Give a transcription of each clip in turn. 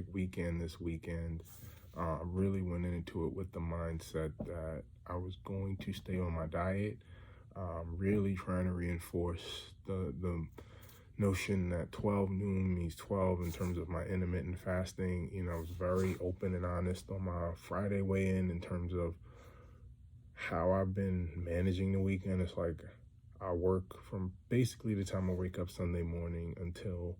hectic weekend this weekend. I really went into it with the mindset that I was going to stay on my diet. Really trying to reinforce the notion that 12 noon means 12 in terms of my intermittent fasting. I was very open and honest on my Friday weigh-in terms of how I've been managing the weekend. It's like I work from basically the time I wake up Sunday morning until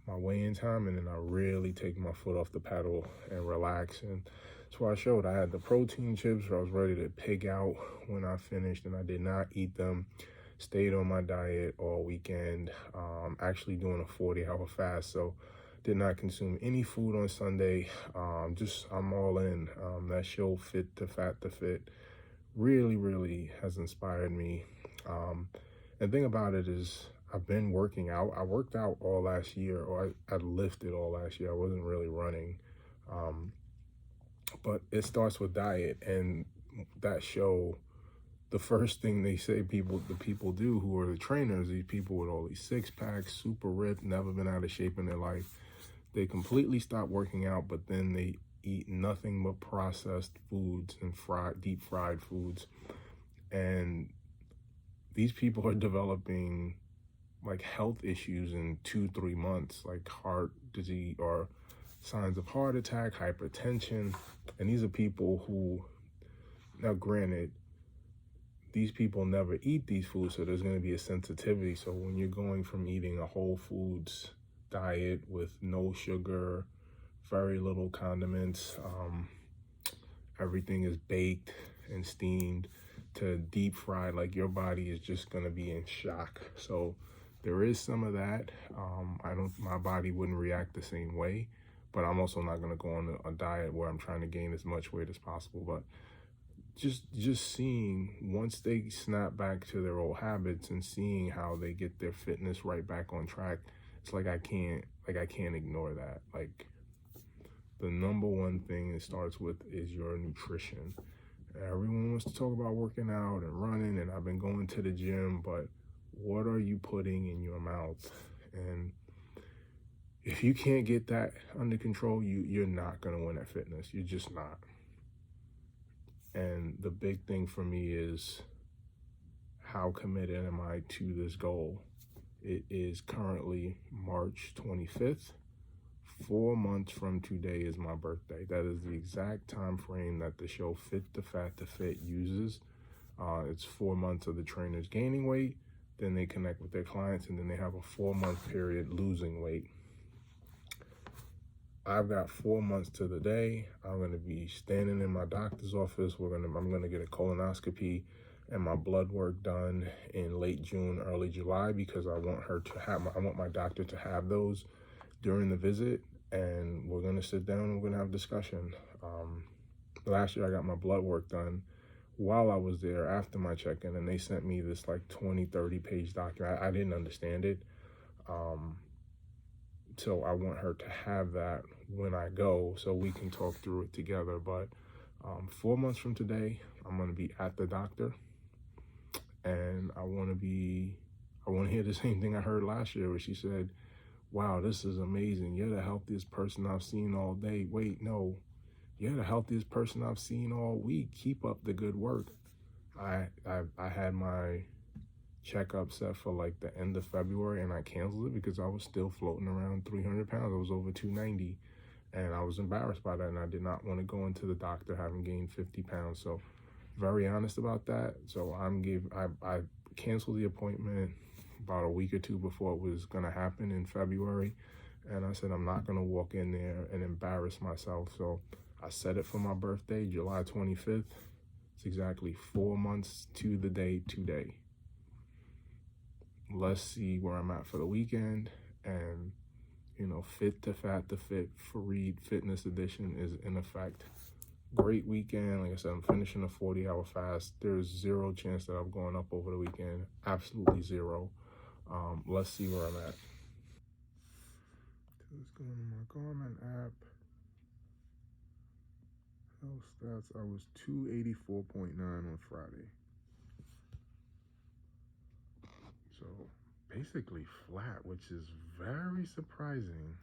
my weigh-in time, and then I really take my foot off the pedal and relax. And that's why I showed. I had the protein chips where I was ready to pig out when I finished, and I did not eat them. Stayed on my diet all weekend, actually doing a 40-hour fast, so did not consume any food on Sunday. I'm all in. That show, Fit to Fat to Fit, really has inspired me. And the thing about it is I've been working out. I worked out all last year, or I lifted all last year. I wasn't really running. But it starts with diet, and that show, the first thing they say the people do who are the trainers, these people with all these six packs, super ripped, never been out of shape in their life, they completely stop working out, but then they eat nothing but processed foods and deep fried foods. And these people are developing like health issues in 2-3 months, like heart disease or signs of heart attack, hypertension. And these are people who, now granted, these people never eat these foods, so there's going to be a sensitivity. So when you're going from eating a whole foods diet with no sugar, very little condiments, everything is baked and steamed, to deep fried, like your body is just going to be in shock. So there is some of that. My body wouldn't react the same way, but I'm also not going to go on a diet where I'm trying to gain as much weight as possible. But just seeing, once they snap back to their old habits and seeing how they get their fitness right back on track, it's like I can't ignore that. Like, the number one thing it starts with is your nutrition. Everyone wants to talk about working out and running, and I've been going to the gym, but what are you putting in your mouth? And if you can't get that under control, you're not going to win at fitness. You're just not. And the big thing for me is, how committed am I to this goal? It is currently March 25th. 4 months from today is my birthday. That is the exact time frame that the show Fit to Fat to Fit uses. It's 4 months of the trainers gaining weight, then they connect with their clients, and then they have a 4-month period losing weight. I've got 4 months to the day. I'm going to be standing in my doctor's office. I'm going to get a colonoscopy and my blood work done in late June, early July, because I want my doctor to have those during the visit, and we're going to sit down and we're going to have a discussion. Last year I got my blood work done while I was there after my check-in, and they sent me this like 20-30 page document. I didn't understand it. So I want her to have that when I go so we can talk through it together. But 4 months from today, I'm going to be at the doctor, and I want to hear the same thing I heard last year, where she said, "Wow, this is amazing. You're the healthiest person I've seen all day." Wait, no, you're the healthiest person I've seen all week. Keep up the good work. I had my checkup set for like the end of February, and I canceled it because I was still floating around 300 pounds. I was over 290, and I was embarrassed by that, and I did not want to go into the doctor having gained 50 pounds. So very honest about that. So I canceled the appointment about a week or two before it was going to happen in February, and I said I'm not going to walk in there and embarrass myself. So I set it for my birthday, July 25th. It's exactly 4 months to the day today. Let's see where I'm at for the weekend. And Fit to Fat to Fit Fareed Fitness Edition is in effect. Great weekend. Like I said, I'm finishing a 40-hour fast. There's zero chance that I'm going up over the weekend. Absolutely zero. Let's see where I'm at. Let's go to my Garmin app. Health stats, I was 284.9 on Friday. So basically flat, which is very surprising.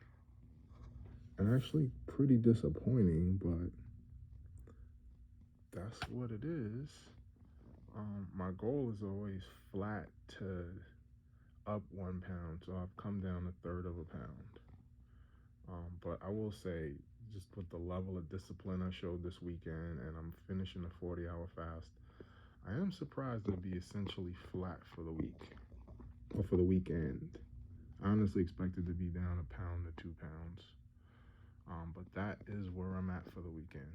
and actually pretty disappointing, but that's what it is. My goal is always flat to up 1 pound, so I've come down a third of a pound. But I will say, just with the level of discipline I showed this weekend, and I'm finishing a 40-hour fast, I am surprised to be essentially flat for the week, or for the weekend. I honestly expected to be down a pound to 2 pounds. But that is where I'm at for the weekend.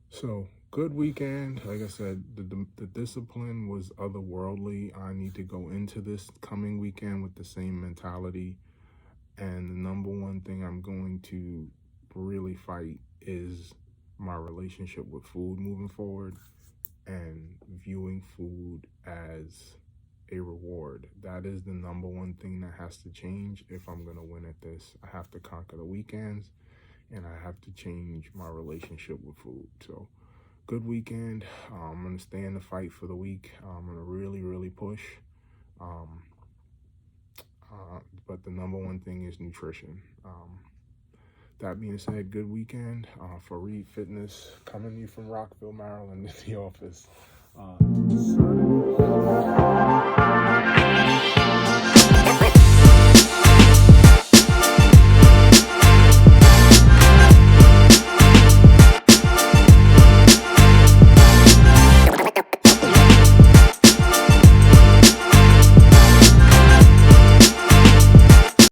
So, good weekend. Like I said, the discipline was otherworldly. I need to go into this coming weekend with the same mentality. And the number one thing I'm going to really fight is my relationship with food moving forward, and viewing food as a reward. That is the number one thing that has to change if I'm going to win at this. I have to conquer the weekends, and I have to change my relationship with food. So, good weekend. I'm going to stay in the fight for the week. I'm going to really, really push. But the number one thing is nutrition. That being said, good weekend. For Reed Fitness, coming to you from Rockville, Maryland, in the office.